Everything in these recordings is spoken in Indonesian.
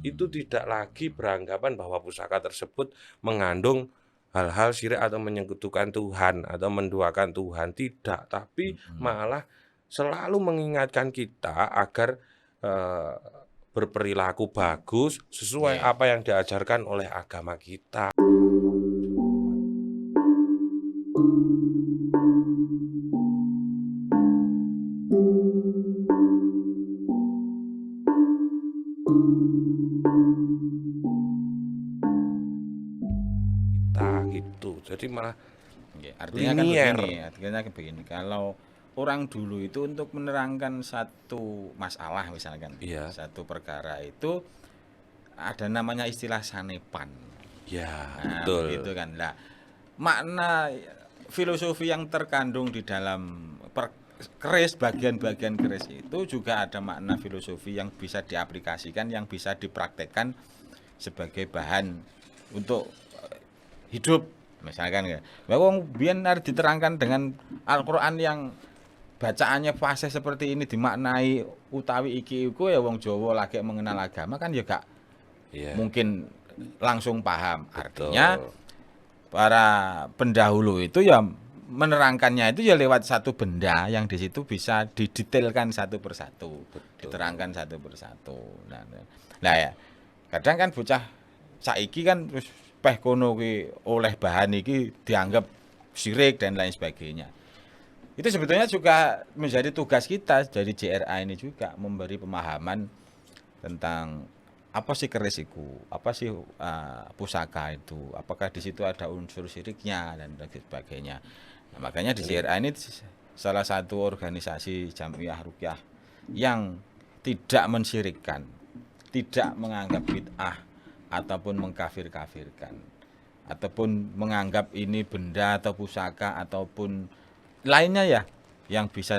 itu tidak lagi beranggapan bahwa pusaka tersebut mengandung hal-hal syirik atau menyekutukan Tuhan atau menduakan Tuhan, tidak. Tapi Mhm. malah selalu mengingatkan kita agar, eee, berperilaku bagus sesuai Nggih. apa yang diajarkan oleh agama kita. Kita gitu, jadi malah Nggih, artinya kan linier. begini, kalau orang dulu itu untuk menerangkan satu masalah misalkan, Iya, satu perkara itu ada namanya istilah sanepan. ya Nah, begitu betul. kan. Nah, makna filosofi yang terkandung di dalam keris, bagian-bagian keris itu juga ada makna filosofi yang bisa diaplikasikan, yang bisa dipraktekkan sebagai bahan untuk hidup misalkan ya. Wong biyen harus diterangkan dengan Al-Qur'an yang bacaannya fasih seperti ini dimaknai utawi iki iku ya wong Jawa lagi mengenal agama kan ya gak Iya, mungkin langsung paham. Artinya betul, para pendahulu itu ya menerangkannya itu ya lewat satu benda yang di situ bisa didetailkan satu persatu, betul. diterangkan satu persatu. Nah ya, kadang kan bocah saiki kan terus peh kono ki oleh bahan iki dianggap syirik dan lain sebagainya. Itu sebetulnya juga menjadi tugas kita dari JRA ini juga memberi pemahaman tentang apa sih keris itu, apa sih pusaka itu, apakah di situ ada unsur syiriknya dan sebagainya. Nah, makanya di Ini JRA ini salah satu organisasi Jamiah Rukyah yang tidak mensyirikkan, tidak menganggap bid'ah ataupun mengkafir-kafirkan, ataupun menganggap ini benda atau pusaka ataupun lainnya ya yang bisa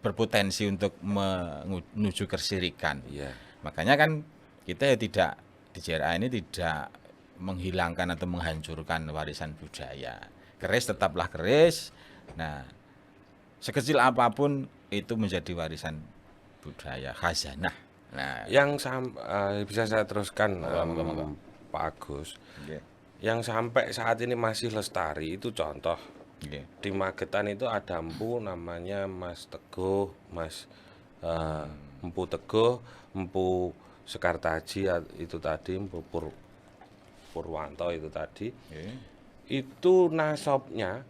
berpotensi untuk menuju kesyirikan. iya, Makanya kan kita ya tidak di JRA ini tidak menghilangkan atau menghancurkan warisan budaya. Keris tetaplah keris. Nah, sekecil apapun itu menjadi warisan budaya khazanah. Nah, bisa saya teruskan, monggo monggo monggo. Pak Agus, Nggih, yang sampai saat ini masih lestari itu contoh, nggih. di Magetan itu ada empu namanya Mas Teguh, eee, Empu Teguh, Empu Sekartaji itu tadi, Purwanto itu tadi, Nggih. itu nasabnya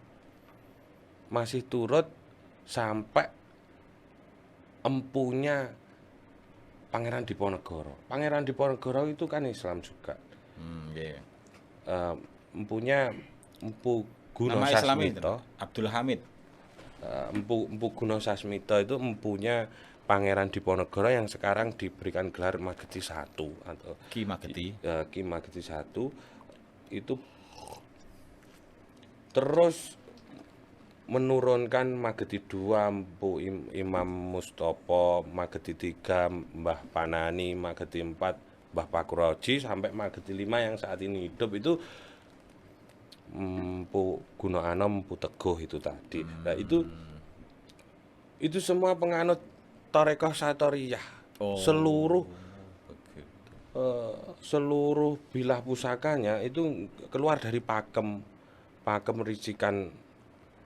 masih turut sampai empunya Pangeran Diponegoro. Pangeran Diponegoro itu kan Islam juga. Nggih. Eh, empunya Empu Guno Nama Islami itu Sasmito, Abdul Hamid. Empu Guno Sasmito itu empunya Pangeran Diponegoro yang sekarang diberikan gelar Mageti I atau Ki Mageti. Ki Mageti I itu terus menurunkan Mageti II, Empu Imam Mustopo, Mageti III, Mbah Panani, Mageti IV, Mbah Pakuroji, sampai Mageti V yang saat ini hidup itu Empu Guno Anom, Empu Teguh itu tadi. Nah itu semua penganut Torekoh Satoriyah. Oh, Seluruh begitu. seluruh bilah pusakanya itu keluar dari pakem ricikan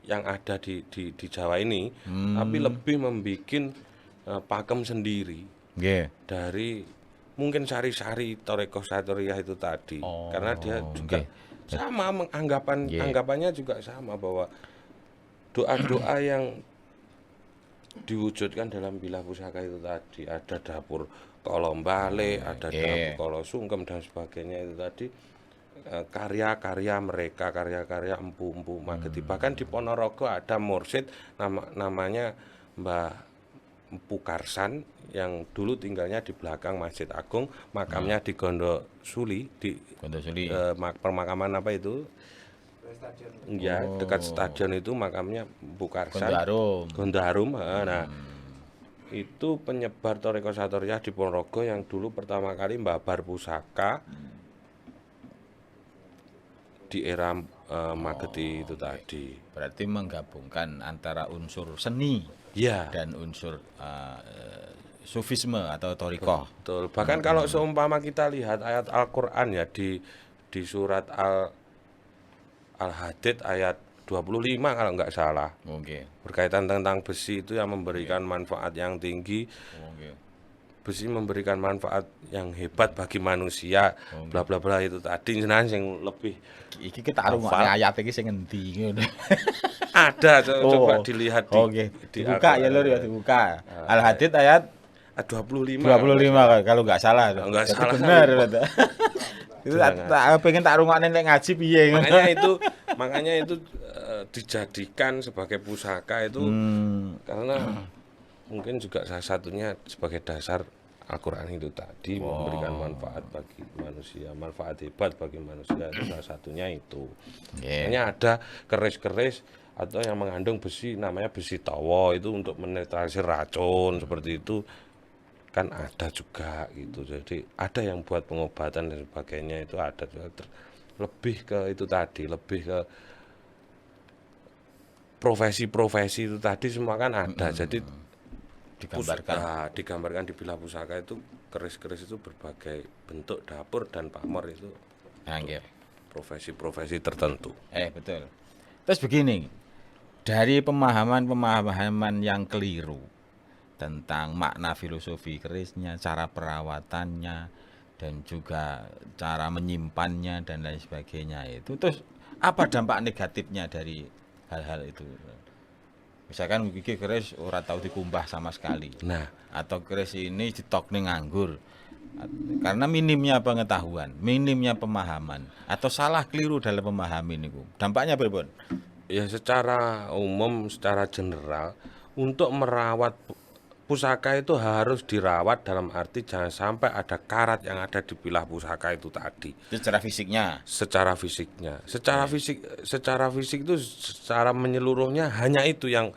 yang ada di Jawa ini, tapi Hmm, lebih membuat pakem sendiri nggih. dari mungkin sari-sari Torekoh Satoriyah itu tadi, karena dia Oh, juga nggih. sama Nggih. anggapannya juga sama bahwa doa-doa yang diwujudkan dalam bilah pusaka itu tadi, ada dapur Kolombale, ada dapur Nggih. Kolo Sungkem dan sebagainya itu tadi, karya-karya mereka, karya-karya empu-empu Mageti. Bahkan di Ponorogo ada mursid namanya Mbah Empu Karsan yang dulu tinggalnya di belakang Masjid Agung, Nah, makamnya di Gondosuli, di Kondosuli. permakaman apa itu? Ya, dekat Oh, stadion itu makamnya Empu Kondo Karsan, Arum. Gondarum. Nah, Hmm. itu penyebar Toriko Satoriyah di Ponorogo yang dulu pertama kali mbabar pusaka di era Mageti itu Oh, nggih. tadi. Berarti menggabungkan antara unsur seni Ya, dan unsur sufisme atau thariqah. Betul. Bahkan kalau seumpama kita lihat ayat Al-Qur'an ya di surat Al-Hadid ayat 25 kalau nggak salah. Oke. Berkaitan tentang besi itu yang memberikan manfaat yang tinggi. Oke. Besi memberikan manfaat yang hebat bagi manusia, bla bla bla itu tadi jenengan yang lebih Iki kita arungane ayat iki sing ngendi ngono. ada coba dilihat Oke. Dibuka ya lur ya dibuka. Al-Hadid ayat 25 kalau nggak salah. Nggak Jadi salah, bener. lupa. Itu tak pengen tak rungokne nek ngaji piye. makanya itu dijadikan sebagai pusaka itu karena mungkin juga salah satunya sebagai dasar Al-Quran itu tadi memberikan manfaat bagi manusia, manfaat hebat bagi manusia itu salah satunya itu. Makanya ada keris-keris atau yang mengandung besi namanya besi tawa itu untuk menetralisir racun seperti itu kan ada juga gitu. Jadi ada yang buat pengobatan dan sebagainya itu ada lebih ke itu tadi, lebih ke profesi-profesi itu tadi semua kan ada. Jadi digambarkan di bilah pusaka itu keris-keris itu berbagai bentuk dapur dan pamor itu profesi-profesi tertentu. Betul. Terus begini, dari pemahaman yang keliru tentang makna filosofi kerisnya, cara perawatannya, dan juga cara menyimpannya dan lain sebagainya itu, terus apa dampak negatifnya dari hal-hal itu? Misalkan iki keris ora tahu dikumbah sama sekali. Nah, atau keris ini ditokne nganggur. Karena minimnya pengetahuan, minimnya pemahaman atau salah keliru dalam pemahaman niku. Dampaknya pripun? Ya secara umum, secara general untuk merawat pusaka itu harus dirawat dalam arti jangan sampai ada karat yang ada di bilah pusaka itu tadi. Secara fisiknya. Secara fisik itu secara menyeluruhnya hanya itu yang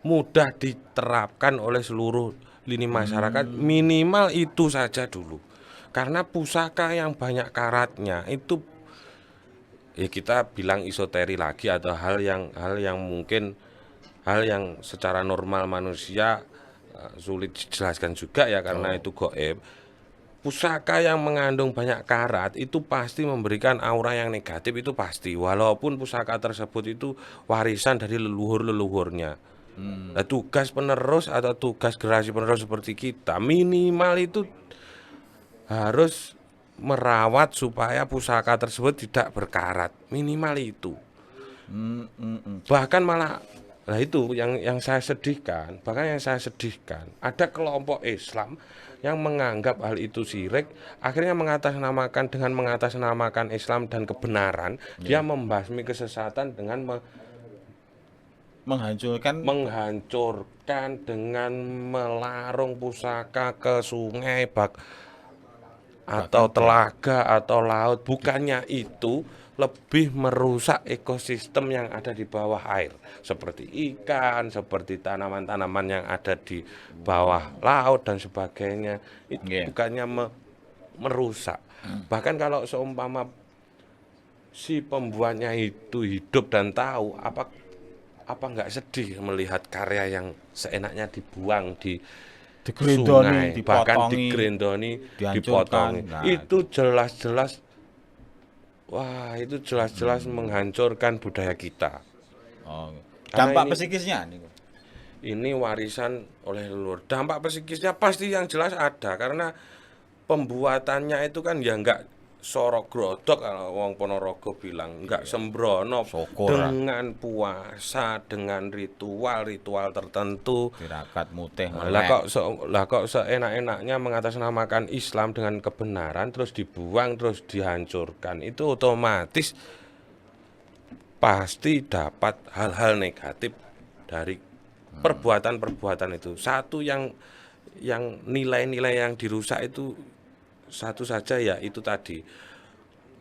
mudah diterapkan oleh seluruh lini masyarakat, minimal itu saja dulu. Karena pusaka yang banyak karatnya itu ya kita bilang esoteri lagi atau hal yang mungkin hal yang secara normal manusia sulit dijelaskan juga ya karena itu gaib. Pusaka yang mengandung banyak karat itu pasti memberikan aura yang negatif itu pasti. Walaupun pusaka tersebut itu warisan dari leluhur-leluhurnya. Nah, tugas penerus atau tugas generasi penerus seperti kita minimal itu harus merawat supaya pusaka tersebut tidak berkarat. Minimal itu. Bahkan malah nah itu yang saya sedihkan, ada kelompok Islam yang menganggap hal itu syirik, akhirnya dengan mengatasnamakan Islam dan kebenaran, dia membasmi kesesatan dengan menghancurkan dengan melarung pusaka ke sungai atau telaga atau laut. Bukannya itu lebih merusak ekosistem yang ada di bawah air seperti ikan, seperti tanaman-tanaman yang ada di bawah laut dan sebagainya. Itu bukannya merusak. Bahkan kalau seumpama si pembuatnya itu hidup dan tahu, apa nggak sedih melihat karya yang seenaknya dibuang di sungai, bahkan digerendoni, dipotong. Nah, itu jelas-jelas menghancurkan budaya kita. Dampak psikisnya ini warisan oleh leluhur. Dampak psikisnya pasti yang jelas ada karena pembuatannya itu kan ya enggak sorok grodok kalau wong Ponorogo bilang, enggak sembrono dengan puasa, dengan ritual tertentu. Tirakat mutih. Lah kok seenak-enaknya mengatasnamakan Islam dengan kebenaran terus dibuang, terus dihancurkan. Itu otomatis pasti dapat hal-hal negatif dari perbuatan-perbuatan itu. Satu yang nilai-nilai yang dirusak itu satu saja ya itu tadi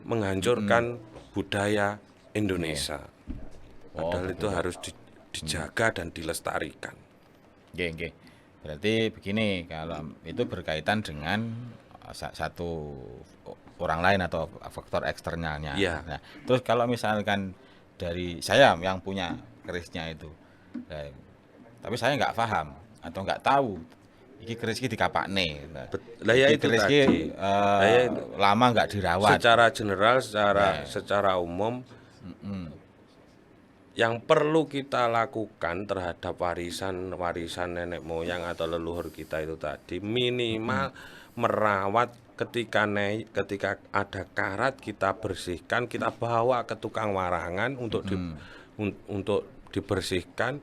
menghancurkan budaya Indonesia. Padahal itu harus dijaga dan dilestarikan. Oke. Berarti begini, kalau itu berkaitan dengan satu orang lain atau faktor eksternalnya. Ya. Nah, terus kalau misalkan dari saya yang punya kerisnya itu, tapi saya nggak paham atau nggak tahu iki keris iki dikapakne. Lah ya Iki itu keris iki tadi. Lah ya itu. lama nggak dirawat. Secara general, Nah. secara umum, yang perlu kita lakukan terhadap warisan nenek moyang atau leluhur kita itu tadi, minimal merawat ketika ada karat kita bersihkan, kita bawa ke tukang warangan untuk untuk dibersihkan.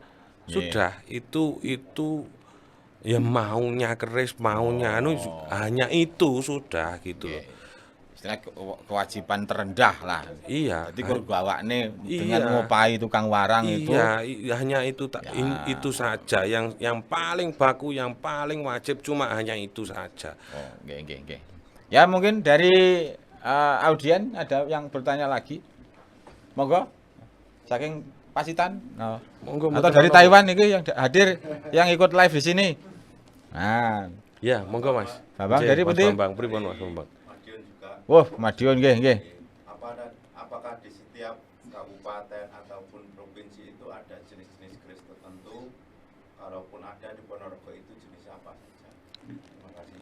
Sudah itu ya maunya keris, maunya hanya itu sudah gitu loh. Istilah kewajiban terendah lah. Iya. Jadi kalau bawakne dengan Iya. ngopai tukang warang itu. Iya, hanya itu itu saja yang paling baku, yang paling wajib, cuma hanya itu saja. Oh, nggih. Ya mungkin dari audien ada yang bertanya lagi. Monggo. Saking Pasitan. Oh. Monggo, Atau dari Taiwan ini yang hadir yang ikut live di sini. Nah, ya, monggo Mas. Bambang, Cek, dari Mas pundi? Bambang, pripun Mas Bambang? Wah, Madiun nggih. Apakah di setiap kabupaten ataupun provinsi itu ada jenis-jenis keris tertentu? Kalaupun ada di Ponorogo itu jenis apa saja? Terima kasih.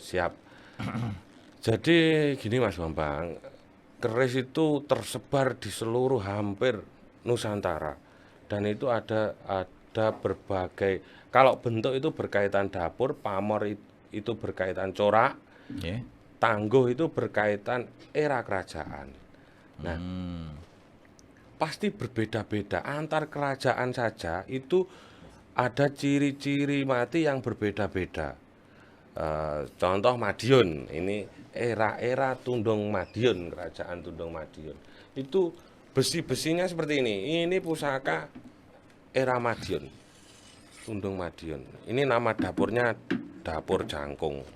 Siap. Jadi gini Mas Bambang, keris itu tersebar di seluruh hampir Nusantara. Dan itu ada berbagai, kalau bentuk itu berkaitan dapur, pamor itu berkaitan corak, tangguh itu berkaitan era kerajaan. Nah, pasti berbeda-beda antar kerajaan saja, itu ada ciri-ciri mati yang berbeda-beda. Contoh Madiun, ini era Tundung Madiun, kerajaan Tundung Madiun. Itu besi-besinya seperti ini pusaka era Madiun, Tundung Madiun. Ini nama dapurnya dapur jangkung.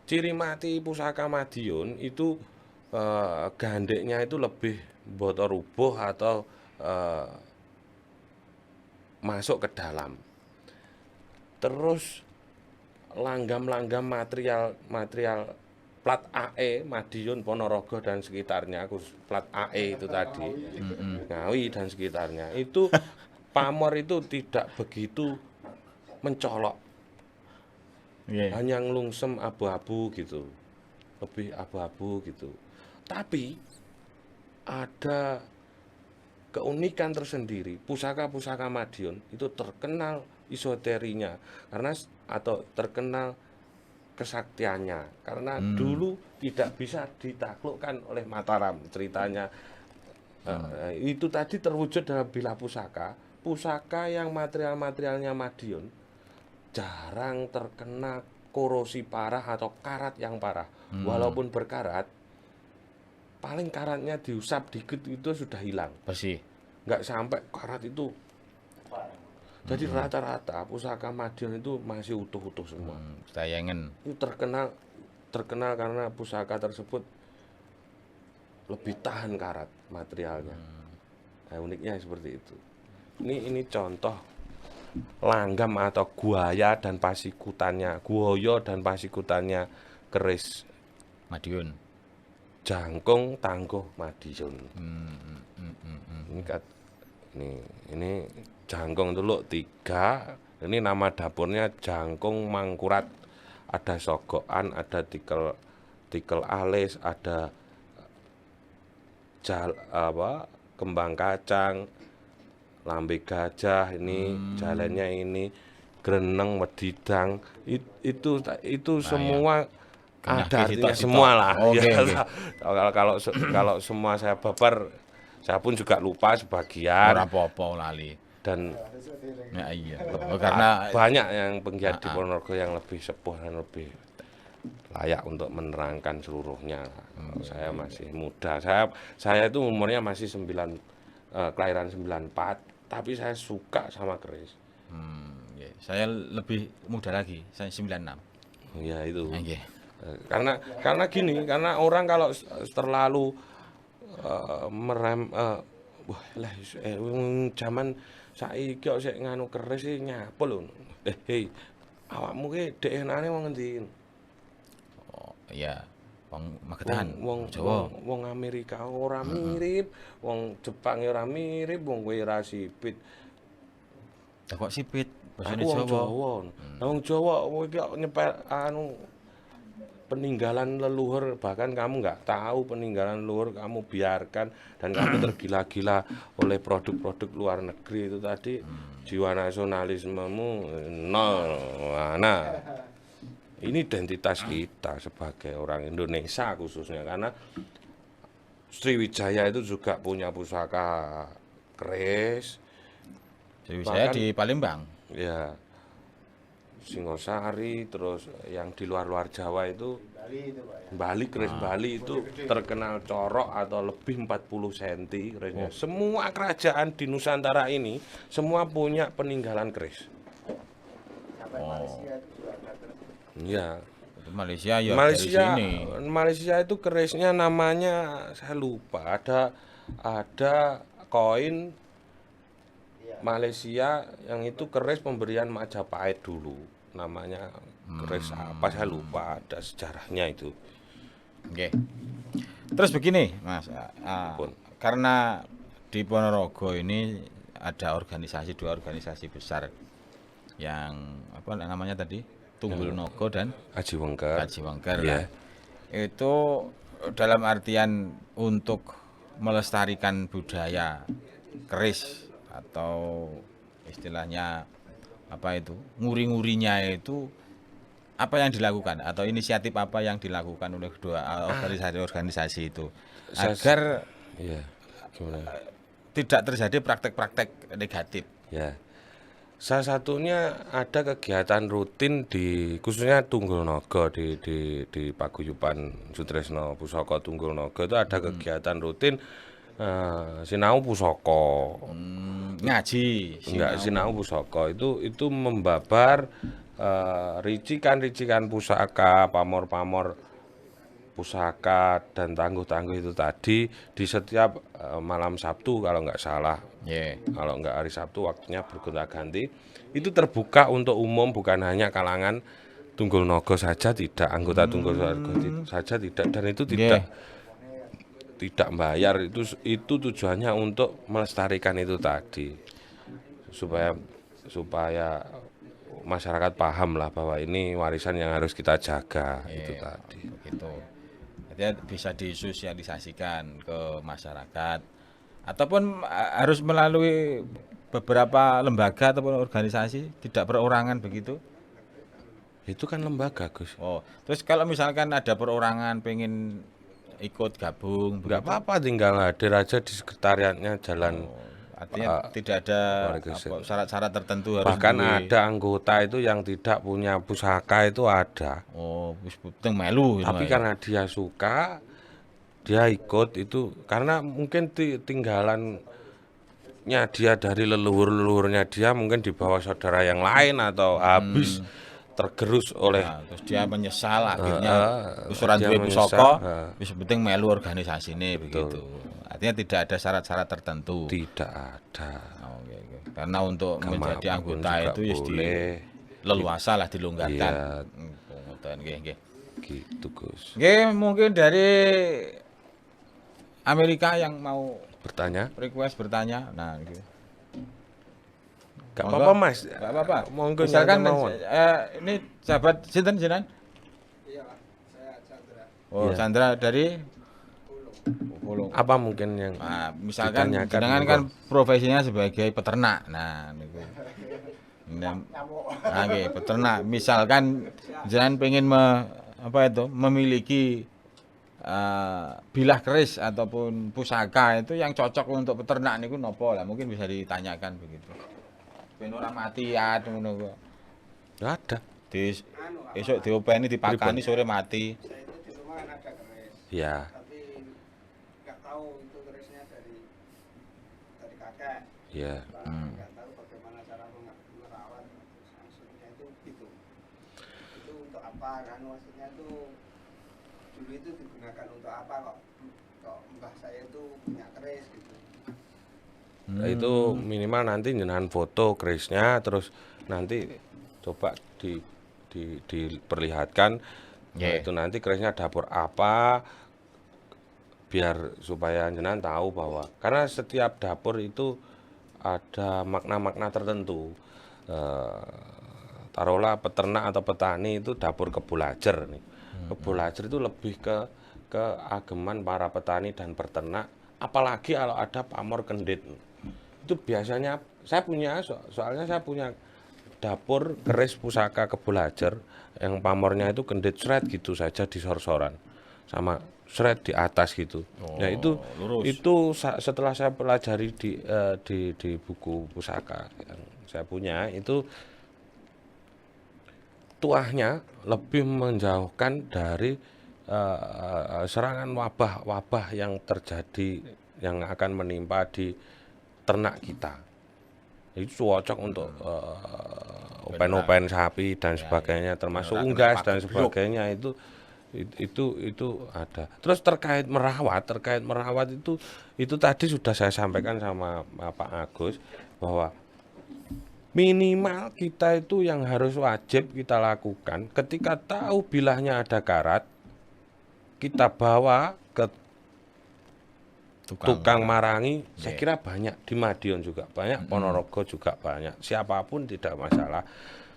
Ciri mati pusaka Madiun itu gandeknya itu lebih boto rubuh atau masuk ke dalam. Terus langgam-langgam material plat AE Madiun, Ponorogo dan sekitarnya, plat AE itu tadi, Ngawi dan sekitarnya, itu pamor itu tidak begitu mencolok. Hanya ngelungsem abu-abu gitu, lebih abu-abu gitu. Tapi ada keunikan tersendiri, pusaka-pusaka Madiun itu terkenal esoterinya atau terkenal kesaktiannya, karena dulu tidak bisa ditaklukkan oleh Mataram ceritanya. Itu tadi terwujud dalam bilah pusaka yang materialnya Madiun jarang terkena korosi parah atau karat yang parah. Walaupun berkarat, paling karatnya diusap dikit itu sudah hilang, bersih. Nggak sampai karat itu. Jadi rata-rata pusaka Madiun itu masih utuh-utuh semua. Tayangan. Itu terkenal karena pusaka tersebut lebih tahan karat materialnya. Nah, uniknya seperti itu. Ini contoh langgam atau guaya dan pasikutannya keris Madiun. jangkung tangguh Madiun. Ini jangkung dulu 3. Ini nama dapurnya jangkung mangkurat. Ada sogokan, ada tikel alis, ada kembang kacang, lambe gajah, ini jalannya ini, greneng, medidang, itu semua ada artinya semua lah. Kalau semua saya babar, saya pun juga lupa sebagian. Ora apa-apa lali. Dan ya iya. Karena banyak yang penggiat di Ponorogo yang lebih sepuh dan lebih layak untuk menerangkan seluruhnya. Saya masih muda. Saya itu umurnya masih kelahiran 94, tapi saya suka sama keris. Saya lebih muda lagi, saya 96. Ya itu. Okay. Karena gini, karena orang kalau terlalu zaman saiki kok sik nganu keris iki nyapa lho. Awakmu ki DNA-ne wong endi? Oh, iya. Wong Magetan, Jawa. Wong Amerika ora mirip, wong Jepang ora mirip, wong kowe ora sipit. Kok sipit? Basane Aku wong Jawa. Jawa. Lah wong Jawa kowe iki kok nyepel peninggalan leluhur, bahkan kamu nggak tahu peninggalan leluhur, kamu biarkan dan kamu tergila-gila oleh produk-produk luar negeri itu tadi, jiwa nasionalismemu nol. Nah, ini identitas kita sebagai orang Indonesia khususnya, karena Sriwijaya itu juga punya pusaka keris, Sriwijaya bahkan di Palembang. ya Singosari, terus yang di luar-luar Jawa itu Bali, keris Bali itu terkenal corok atau lebih 40 cm kerisnya. Semua kerajaan di Nusantara ini semua punya peninggalan keris. Sampai Malaysia itu juga ada terus. Ya, Malaysia ya Malaysia, dari sini. Malaysia itu kerisnya namanya saya lupa. Ada koin Malaysia yang itu keris pemberian Majapahit dulu. Namanya keris apa saya lupa, ada sejarahnya itu. Oke. Terus begini, Mas. Pun. Karena di Ponorogo ini ada dua organisasi besar yang apa namanya tadi? Tunggul Nogo dan Aji Wengker. Kaji Wengker. Ya. Itu dalam artian untuk melestarikan budaya keris atau istilahnya apa itu nguri-ngurinya itu apa yang dilakukan atau inisiatif apa yang dilakukan oleh kedua organisasi itu agar Iya. Gimana? tidak terjadi praktek-praktek negatif. Ya. Salah satunya ada kegiatan rutin di khususnya Tunggul Naga di Paguyuban Sutresno Pusaka Tunggul Naga itu ada kegiatan rutin sinau pusaka. Ngaji. Enggak, sinau pusaka itu membabar ricikan-ricikan pusaka, pamor-pamor pusaka dan tangguh-tangguh itu tadi di setiap malam Sabtu kalau nggak salah. Yeah. Kalau nggak hari Sabtu waktunya bergonta-ganti. Itu terbuka untuk umum, bukan hanya kalangan Tunggul Naga saja, tidak anggota Tunggul Naga saja tidak, dan itu tidak bayar. Itu tujuannya untuk melestarikan itu tadi, supaya masyarakat paham lah bahwa ini warisan yang harus kita jaga. Itu tadi. Begitu. Jadi bisa disosialisasikan ke masyarakat ataupun harus melalui beberapa lembaga ataupun organisasi, tidak perorangan begitu. Itu kan lembaga, Gus. Oh, terus kalau misalkan ada perorangan pengen ikut gabung, Nggak apa-apa, tinggal hadir aja di sekretariatnya jalan. artinya tidak ada syarat-syarat tertentu harus Bahkan ada anggota itu yang tidak punya pusaka itu ada. Oh, wis penting melu. Tapi karena dia suka, dia ikut itu karena mungkin tinggalannya dia dari leluhur-leluhurnya dia mungkin dibawa saudara yang lain atau habis tergerus oleh terus dia menyesal akhirnya usuran duwe pusaka wis penting melu organisasi ini begitu. Artinya tidak ada syarat-syarat tertentu. Tidak ada. Oke. Karena untuk menjadi apapun anggota juga itu ya leluasa lah dilonggarkan. Iya. Nggih. Gitu, Gus. Nggih, mungkin dari Amerika yang mau Bertanya? request bertanya. Nah, gitu. Gak apa-apa, Mas. Gak apa-apa. Monggo Misalkan mawon. ini sahabat sinten jenengan? Iya, Pak. Saya Chandra. Oh, Iya. Chandra dari Pulung. Apa mungkin yang Nah, misalkan ditanyakan, jenengan monggo. kan profesinya sebagai peternak. Nah, niku. Nah, nggih, peternak. Misalkan jenengan pengen memiliki bilah keris ataupun pusaka itu yang cocok untuk peternak niku napa lah, mungkin bisa ditanyakan begitu. Ben ora mati ya ngono kok. Nggak ada? Esuk diopeni dipakani sore mati. Saya itu di rumah kan ada keris, Ya. tapi nggak tahu itu kerisnya dari kakek. Ya. Nggak tahu bagaimana cara merawat. Maksudnya itu gitu. Itu untuk apa kan? Maksudnya itu dulu itu digunakan untuk apa kok? Kok mbah saya itu punya keris gitu. Nah, itu minimal nanti jenengan foto kerisnya, terus nanti coba diperlihatkan. Nah, itu nanti kerisnya dapur apa, biar supaya jenengan tahu bahwa karena setiap dapur itu ada makna-makna tertentu. taruhlah peternak atau petani itu dapur kebulajer nih. Kebulajer itu lebih ke keageman para petani dan peternak, apalagi kalau ada pamor kendit. Itu biasanya saya punya, soalnya saya punya dapur keris pusaka kebulajer yang pamornya itu kendit seret gitu saja di sor-soran sama seret di atas gitu. Nah lurus. itu setelah saya pelajari di buku pusaka yang saya punya itu, tuahnya lebih menjauhkan dari serangan wabah-wabah yang terjadi yang akan menimpa di ternak kita. Itu cocok untuk open sapi dan sebagainya, termasuk Ora kena unggas dan pagebluk. sebagainya itu ada. Terus terkait merawat itu tadi sudah saya sampaikan sama Pak Agus bahwa minimal kita itu yang harus wajib kita lakukan ketika tahu bilahnya ada karat, kita bawa ke tukang marangi. Saya kira banyak di Madiun juga banyak, Ponorogo juga banyak, siapapun tidak masalah,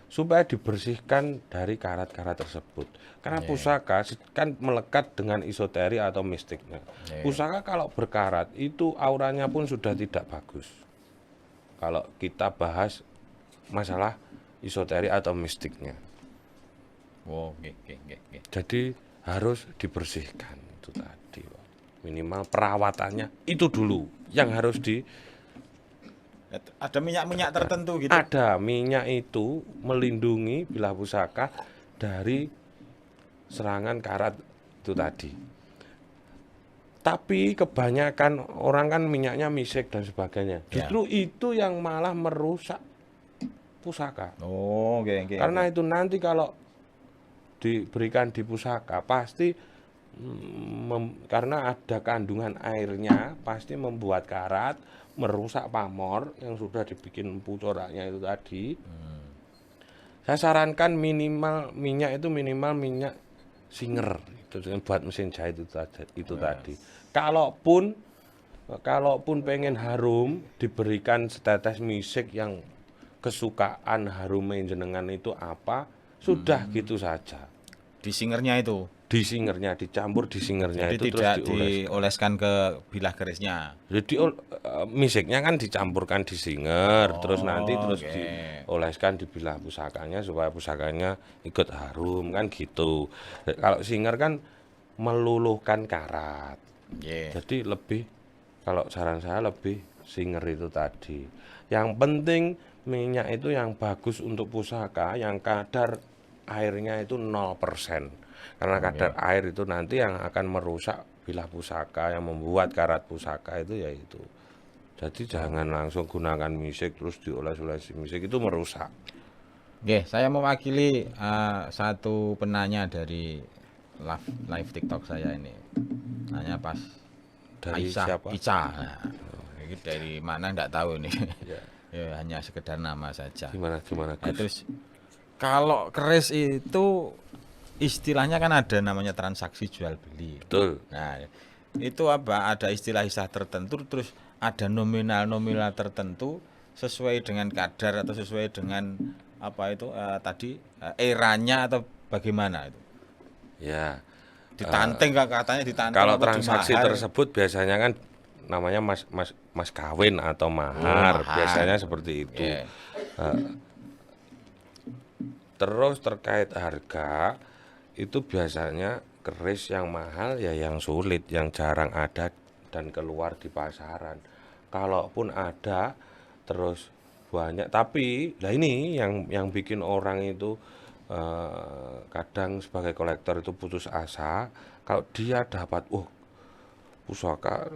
supaya dibersihkan dari karat-karat tersebut. Karena pusaka kan melekat dengan isoteri atau mistiknya. Pusaka kalau berkarat itu auranya pun sudah tidak bagus. Kalau kita bahas masalah isoteri atau mistiknya. Oh, nggih. Jadi harus dibersihkan itu tadi. Minimal perawatannya itu dulu yang harus Ada minyak-minyak tertentu gitu. ada minyak itu melindungi bilah pusaka dari serangan karat itu tadi. Tapi kebanyakan orang kan minyaknya misik dan sebagainya. Justru itu yang malah merusak pusaka. Oh, nggih. Karena itu nanti kalau diberikan di pusaka pasti karena ada kandungan airnya pasti membuat karat, merusak pamor yang sudah dibikin empu coraknya itu tadi. Saya sarankan minimal minyak itu minimal minyak Singer itu buat mesin jahit itu tadi. Kalaupun pengen harum diberikan setetes misik yang kesukaan harum jenengan itu apa, sudah gitu saja. Di singernya itu. Di singernya dicampur di singernya Jadi itu tidak terus dioleskan ke bilah kerisnya. Jadi misiknya kan dicampurkan di singer, terus nanti oke. dioleskan di bilah pusakanya supaya pusakanya ikut harum kan gitu. Kalau singer kan meluluhkan karat. Jadi lebih, kalau saran saya lebih singer itu tadi. Yang penting minyak itu yang bagus untuk pusaka, yang kadar airnya itu 0%. Karena kadar air itu nanti yang akan merusak bilah pusaka, yang membuat karat pusaka itu yaitu. Jadi jangan langsung gunakan misik terus dioles-oles misik, itu merusak. Oke, saya mewakili satu penanya dari live TikTok saya ini. Nanya pas Dari Aisyah, siapa? Ica. Nah, ini dari mana enggak tahu nih. Ya. Ya, hanya sekedar nama saja. Gimana Nah, Gus? terus kalau keris itu istilahnya kan ada namanya transaksi jual beli. Betul. Nah, itu apa? Ada istilah-istilah tertentu, terus ada nominal-nominal tertentu sesuai dengan kadar atau sesuai dengan apa itu tadi eranya atau bagaimana itu? Ya. Ditanteng katanya ditanteng. Kalau apa transaksi dimahar? tersebut biasanya kan namanya mas kawin atau mahar, mahar. biasanya seperti itu. Yeah. Terus terkait harga, itu biasanya keris yang mahal ya yang sulit, yang jarang ada dan keluar di pasaran. Kalaupun ada terus banyak, tapi lah ini yang bikin orang itu kadang sebagai kolektor itu putus asa kalau dia dapat pusaka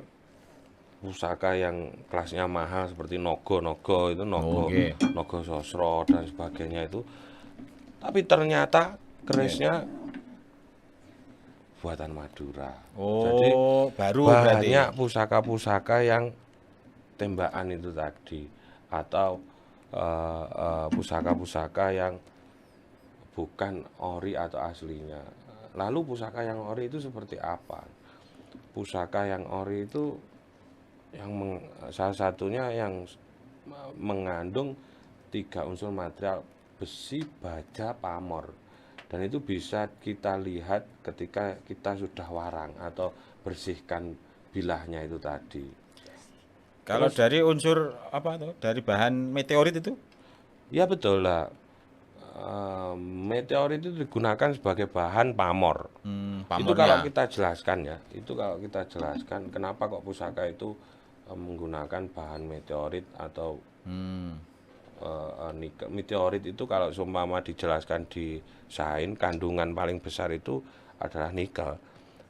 yang kelasnya mahal seperti Nogo itu Nogo Sosro dan sebagainya itu, tapi ternyata kerisnya buatan Madura. Jadi baru banyak berarti. pusaka-pusaka yang tembakan itu tadi, atau pusaka-pusaka yang bukan ori atau aslinya. Lalu pusaka yang ori itu seperti apa? Pusaka yang ori itu salah satunya yang mengandung 3 unsur material besi, baja, pamor. Dan itu bisa kita lihat ketika kita sudah warang atau bersihkan bilahnya itu tadi. Kalau dari unsur apa tuh? Dari bahan meteorit itu? Ya betul lah. Meteorit itu digunakan sebagai bahan pamor. Itu kalau Pamornya. kita jelaskan ya, itu kalau kita jelaskan kenapa kok pusaka itu menggunakan bahan meteorit atau Hmm. nikel. Meteorit itu kalau seumpama dijelaskan di sains, kandungan paling besar itu adalah nikel.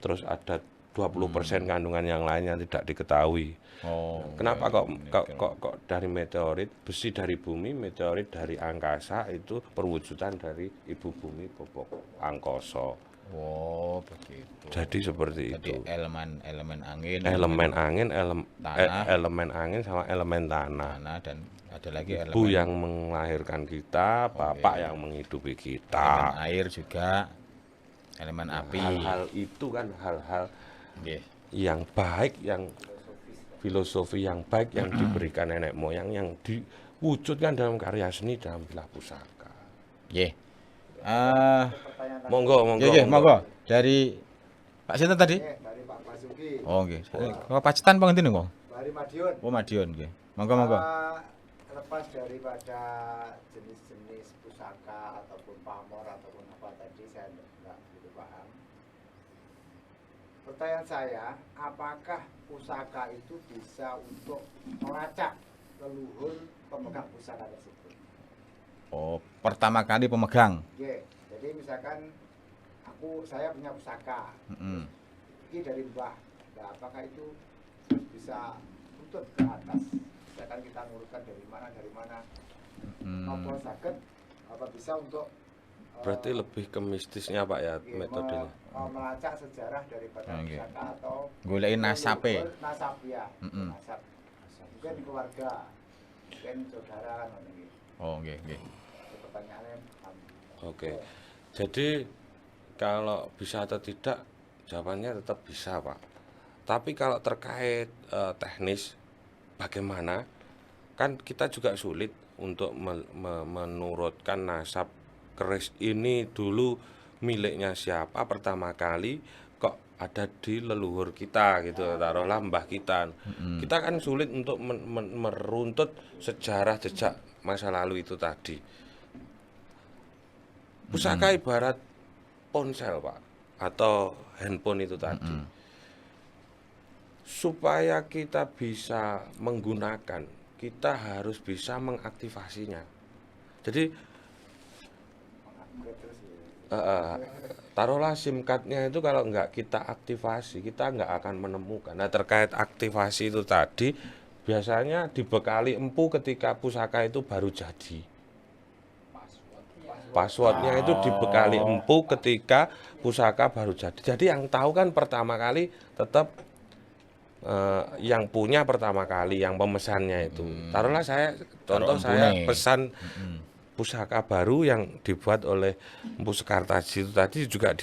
Terus ada 20% kandungan yang lain yang tidak diketahui. Oh. Kenapa ya, kok kok dari meteorit, besi dari bumi, meteorit dari angkasa, itu perwujudan dari ibu bumi, bobok angkasa. Oh, begitu. Jadi seperti Jadi itu. elemen angin, Elemen angin, tanah. elemen angin sama elemen tanah. tanah, dan ada lagi Ibu elemen yang melahirkan kita, bapak yang menghidupi elemen kita. air juga, elemen api. Hal-hal itu kan hal-hal Nggih. yang baik, yang filosofi yang baik yang diberikan nenek moyang, yang diwujudkan dalam karya seni dalam bilah pusaka. Nggih. Monggo, monggo, Nggih, monggo. monggo. Dari Pak sinten tadi? Dari Pak Basuki. Oh, nggih. Kok Pacitan Pak ngene kok? Dari Madiun. Oh, Madiun nggih. Monggo, monggo. Lepas daripada jenis-jenis pusaka ataupun pamor ataupun apa tadi saya nggak begitu paham. Pertanyaan saya, apakah pusaka itu bisa untuk melacak leluhur pemegang pusaka tersebut? Oh, pertama kali pemegang. Oke, jadi misalkan saya punya pusaka, Mm-mm. ini dari mbah. Nah, apakah itu bisa tuntut ke atas? Misalkan kita ngurutkan dari mana, apa sakit, apa bisa untuk Berarti lebih ke mistisnya Pak ya metodenya. melacak sejarah daripada Oke. pusaka atau Goleki nasape. nasab ya, Mm-mm. nasab. Mungkin keluarga, mungkin saudara kan ini. Oh, nggih, nggih. Pertanyaannya Oke. Jadi kalau bisa atau tidak, jawabannya tetap bisa Pak. Tapi kalau terkait teknis bagaimana, kan kita juga sulit untuk menurutkan nasab keris ini dulu miliknya siapa pertama kali kok ada di leluhur kita gitu, taruhlah mbah kita. Kita kan sulit untuk meruntut sejarah jejak masa lalu itu tadi. Pusaka ibarat ponsel Pak, atau handphone itu tadi. Supaya kita bisa menggunakan, kita harus bisa mengaktifasinya. Jadi taruhlah SIM card-nya itu kalau nggak kita aktivasi, kita nggak akan menemukan. Nah, terkait aktivasi itu tadi, biasanya dibekali empu ketika pusaka itu baru jadi. Passwordnya itu dibekali empu ketika pusaka baru jadi. Jadi yang tahu kan pertama kali tetap yang punya pertama kali, yang pemesannya itu. Taruhlah contoh saya pesan pusaka baru yang dibuat oleh Empu Sekartaji itu tadi juga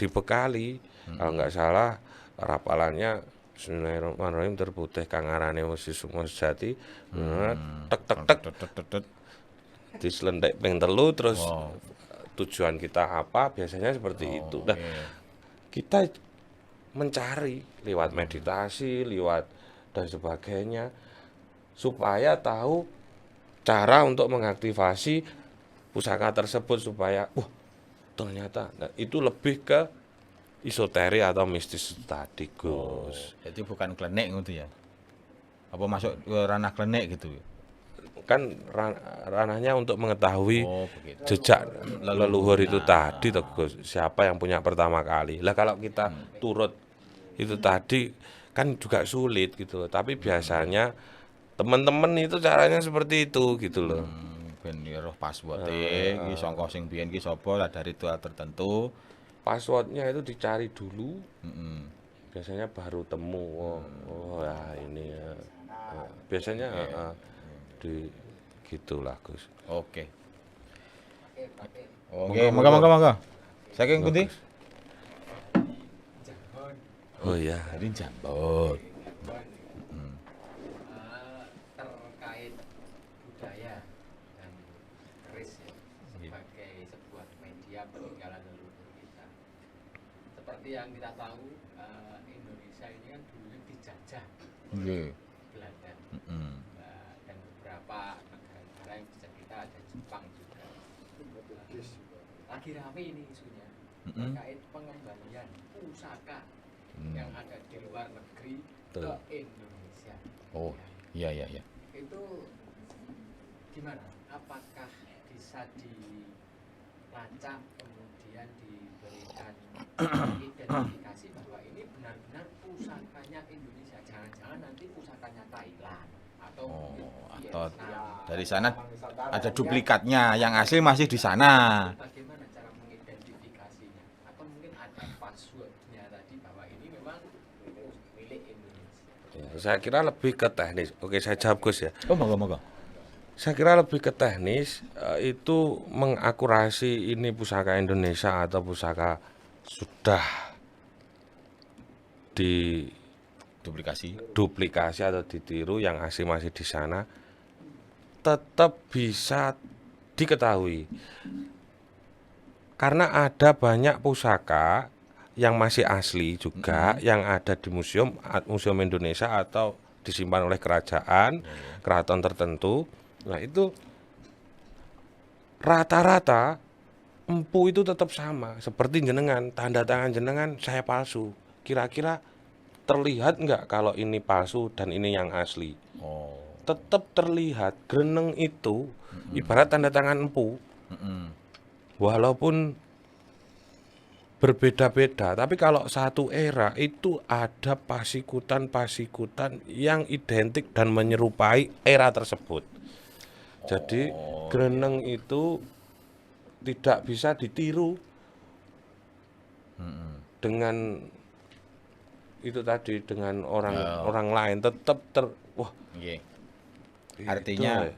dibekali. Kalau nggak salah rapalannya Bismillahirrahmanirrahim terputih kang arane wesi sukma sejati. Tek tek tek diselendek ping 3 terus tujuan kita apa, biasanya seperti itu. Nah, kita mencari lewat meditasi, lewat dan sebagainya supaya tahu cara untuk mengaktifasi pusaka tersebut supaya ternyata itu lebih ke esoterik atau mistis tadi, Gus. Jadi bukan klenik gitu ya. Apa masuk ke ranah klenik gitu. Kan ranahnya untuk mengetahui begitu. jejak leluhur itu tadi, Gus. Siapa yang punya pertama kali. Lah kalau kita turut itu tadi kan juga sulit gitu loh. Tapi biasanya teman-teman itu caranya seperti itu gitu loh. Ben roh password iki sangka sing biyen ki sapa lah dari ritual tertentu. Passwordnya itu dicari dulu. Biasanya baru temu. Oh ya ini ya. Biasanya di gitulah Gus. Oke. Oke, monggo. Saking pundi? Oh ya. Dari Jambon. Terkait budaya dan seperti yang kita tahu Indonesia ini kan dulunya dijajah Nggih. Belanda. Heeh. Dan beberapa negara-negara yang dijajah kita ada Jepang juga. Lagi rame ini isunya terkait pengembalian pusaka yang ada di luar negeri ke Betul. Indonesia. Oh, Ya. iya. Itu gimana? Apakah bisa dilacak kemudian diberikan identifikasi bahwa ini benar-benar pusakanya Indonesia, jangan-jangan nanti pusakanya Thailand atau Atau Vietnam. dari sana ada duplikatnya, yang asli masih di sana. Bagaimana cara mengidentifikasinya? Atau mungkin ada passwordnya tadi bahwa ini memang milik Indonesia. Ya, saya kira lebih ke teknis. Oke, saya jawab Gus ya. Oh, monggo. Saya kira lebih ke teknis, itu mengakurasi ini pusaka Indonesia atau pusaka sudah Duplikasi. duplikasi atau ditiru yang asli masih di sana, tetap bisa diketahui. Karena ada banyak pusaka yang masih asli juga yang ada di museum Indonesia atau disimpan oleh keraton tertentu. Nah, itu rata-rata empu itu tetap sama, seperti jenengan, tanda tangan jenengan saya palsu. Kira-kira terlihat nggak kalau ini palsu dan ini yang asli? Oh. Tetap terlihat. Greneng itu ibarat tanda tangan empu, walaupun berbeda-beda, tapi kalau satu era itu ada pasikutan-pasikutan yang identik dan menyerupai era tersebut. Jadi greneng itu tidak bisa ditiru dengan itu tadi, dengan orang lain, tetap wah, Nggih. itu Artinya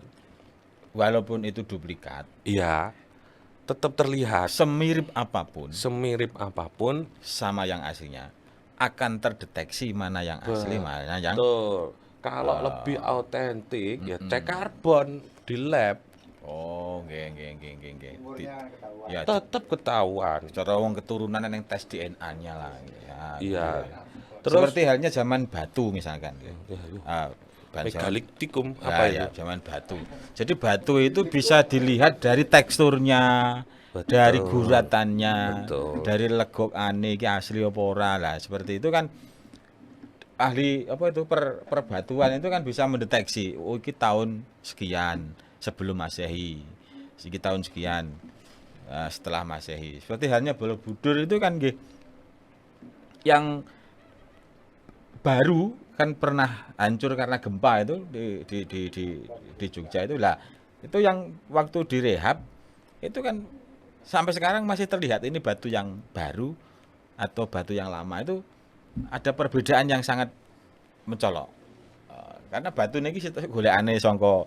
walaupun itu duplikat, iya, tetap terlihat semirip apapun sama yang aslinya akan terdeteksi mana yang asli, mana yang betul. Kalau lebih autentik ya cek karbon di lab, Oh, nggih. Umurnya ketahuan. Ya, tetap ketahuan. cara wong keturunan yang tes DNA-nya lah. Ya, Iya. gitu. Terus Seperti halnya zaman batu misalkan. megalitikum apa itu? Ya, zaman batu. Jadi batu itu bisa dilihat dari teksturnya, Betul. dari guratannya, Betul. dari legokane iki asli apa ora lah. Seperti itu kan ahli perbatuan itu kan bisa mendeteksi oh iki tahun sekian sebelum Masehi, iki tahun sekian setelah Masehi. Seperti halnya Borobudur itu kan nggih yang baru kan pernah hancur karena gempa itu di Jogja itu lah. Itu yang waktu direhab itu kan sampai sekarang masih terlihat ini batu yang baru atau batu yang lama itu ada perbedaan yang sangat mencolok. Karena batu niki golekane saka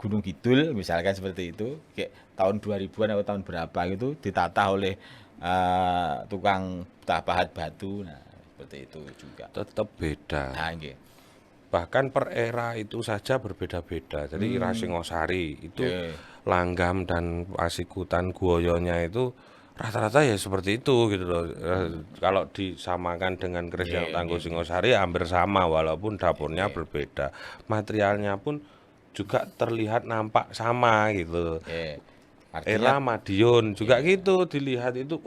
Gunung Kidul misalkan seperti itu, kayak tahun 2000-an atau tahun berapa gitu ditata oleh tukang pahat batu. Nah, seperti itu juga. Tetap beda. Nah, nggih. Bahkan per era itu saja berbeda-beda. Jadi Ira Singosari itu langgam dan pasikutan guoyonya itu rata-rata ya seperti itu gitu loh. Kalau disamakan dengan keris yang Tangguh Singosari hampir sama walaupun dapurnya berbeda. Materialnya pun juga terlihat nampak sama gitu. Era Madiun juga gitu, dilihat itu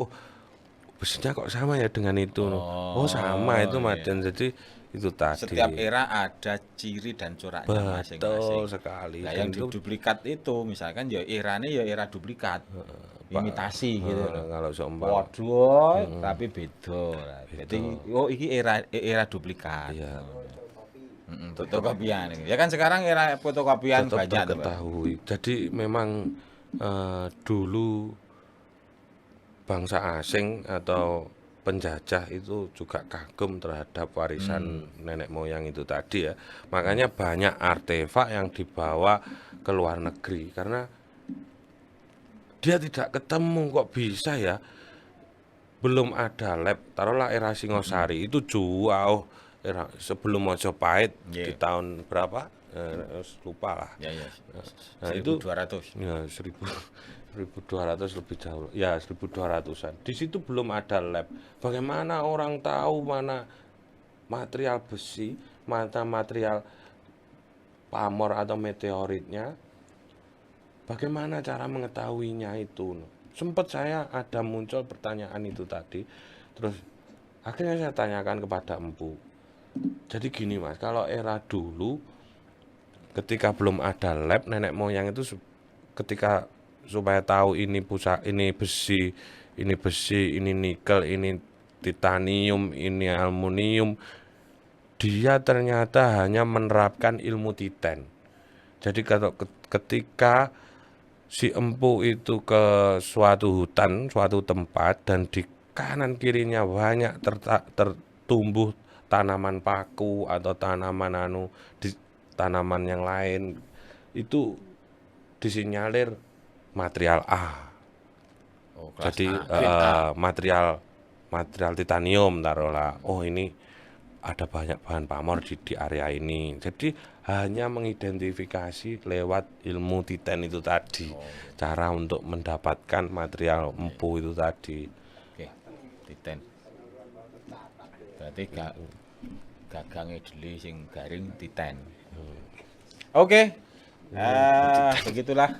besinya kok sama ya dengan itu. Oh, sama itu Madiun. Jadi itu tadi. Setiap era ada ciri dan coraknya masing-masing. Betul sekali. Nah, yang duplikat itu misalkan ya erane ya era duplikat. Imitasi gitu. Kalau seumpama Waduh, tapi beda. Jadi iki era duplikat. iya, Fotokopian. Ya kan sekarang era fotokopian tetap banyak tuh, Pak. terketahui. Jadi memang dulu bangsa asing atau penjajah itu juga kagum terhadap warisan nenek moyang itu tadi ya. Makanya banyak artefak yang dibawa ke luar negeri karena dia tidak ketemu kok bisa ya. Belum ada lab, taruhlah era Singosari itu jauh era sebelum Mojopahit di tahun berapa? Lupa lah. Ya. Nah, itu 1200. ya 1000 1.200 lebih jauh. Ya, 1.200-an. Di situ belum ada lab. Bagaimana orang tahu mana material besi, mana material pamor atau meteoritnya? Bagaimana cara mengetahuinya itu? Sempat saya ada muncul pertanyaan itu tadi. Terus akhirnya saya tanyakan kepada Empu. Jadi gini Mas, kalau era dulu ketika belum ada lab, nenek moyang itu ketika supaya tahu ini besi, ini nikel, ini titanium, ini aluminium, dia ternyata hanya menerapkan ilmu titen. Jadi ketika si Empu itu ke suatu hutan, suatu tempat, dan di kanan kirinya banyak tertumbuh tanaman paku atau tanaman tanaman yang lain, itu disinyalir material A. Oh, kelas Jadi A. material titanium taruhlah. Oh, ini ada banyak bahan pamor di area ini. Jadi hanya mengidentifikasi lewat ilmu titen itu tadi. Cara untuk mendapatkan material Empu itu tadi. Oke, titen. Berarti gagangnya deli sing garing titen. Oke. Begitulah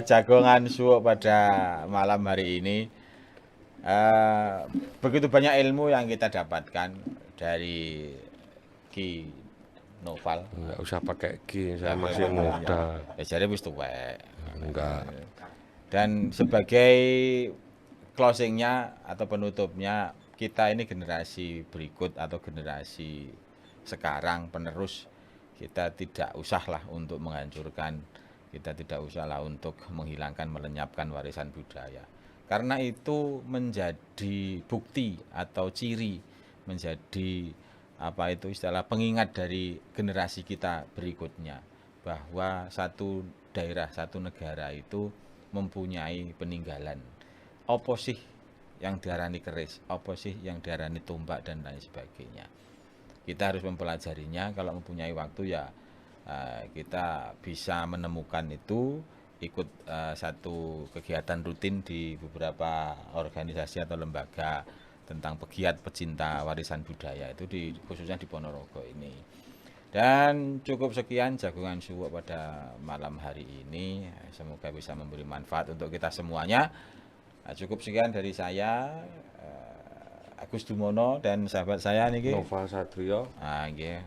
jagongan suwuk pada malam hari ini. Begitu banyak ilmu yang kita dapatkan dari Ki Noval. Enggak usah pakai Ki, saya masih muda. Ya jadi wis tuwek. Enggak. Dan sebagai closingnya atau penutupnya, kita ini generasi berikut atau generasi sekarang penerus, kita tidak usahlah untuk menghancurkan, kita tidak usahlah untuk menghilangkan, melenyapkan warisan budaya. Karena itu menjadi bukti atau ciri, menjadi apa itu istilah pengingat dari generasi kita berikutnya, bahwa satu daerah, satu negara itu mempunyai peninggalan. Apa sih yang diarani keris, apa sih yang diarani tombak dan lain sebagainya. Kita harus mempelajarinya. Kalau mempunyai waktu ya kita bisa menemukan itu, ikut satu kegiatan rutin di beberapa organisasi atau lembaga tentang pegiat pecinta warisan budaya itu khususnya di Ponorogo ini. Dan cukup sekian jagongan suwuk pada malam hari ini. Semoga bisa memberi manfaat untuk kita semuanya. Cukup sekian dari saya, Agus Dumono dan sahabat saya niki Noval Satrio. Nggih.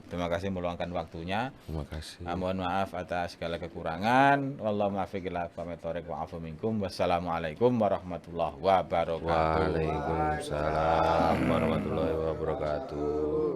Terima kasih meluangkan waktunya. Terima kasih. Mohon maaf atas segala kekurangan. Wallahu muwaffiq ila aqwamit thoriq wa afu minkum. Wassalamualaikum warahmatullahi wabarakatuh. Waalaikumsalam warahmatullahi wabarakatuh.